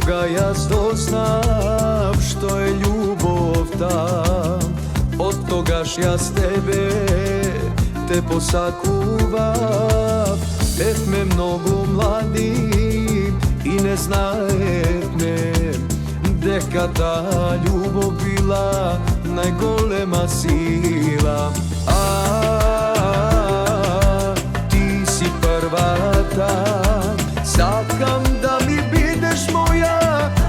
toga ja doznav što je ljubav ta. Od togaž ja s tebe te posakuvav. Et me mnogo mladim i ne znajet me deka ta ljubav bila najgolema sila. Ti si prva ta, sakam da mi bideš moja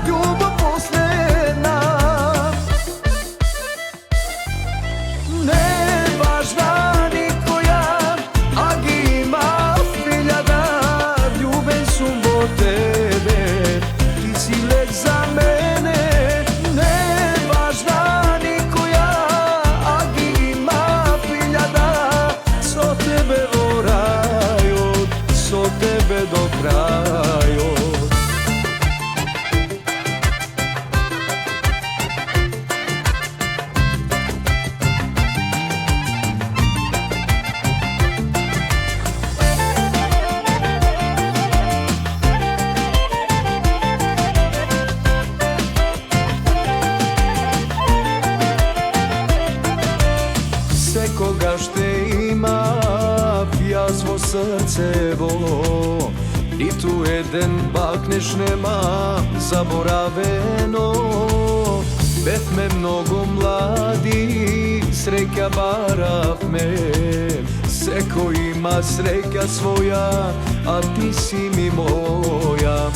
ljubav posljedna. Ne važna nikoja, ag ima hiljada, ljuben sum od tebe, ti si lek za mene. Ne važna nikoja, ag ima hiljada, so tebe vorajot, so tebe do krajot. Koga šte ima, ja svo srcevo, i tu jeden bakneš nema zaboraveno. Bet me mnogo mladi sreka barav me, seko ima sreka svoja, a ti si mi moja.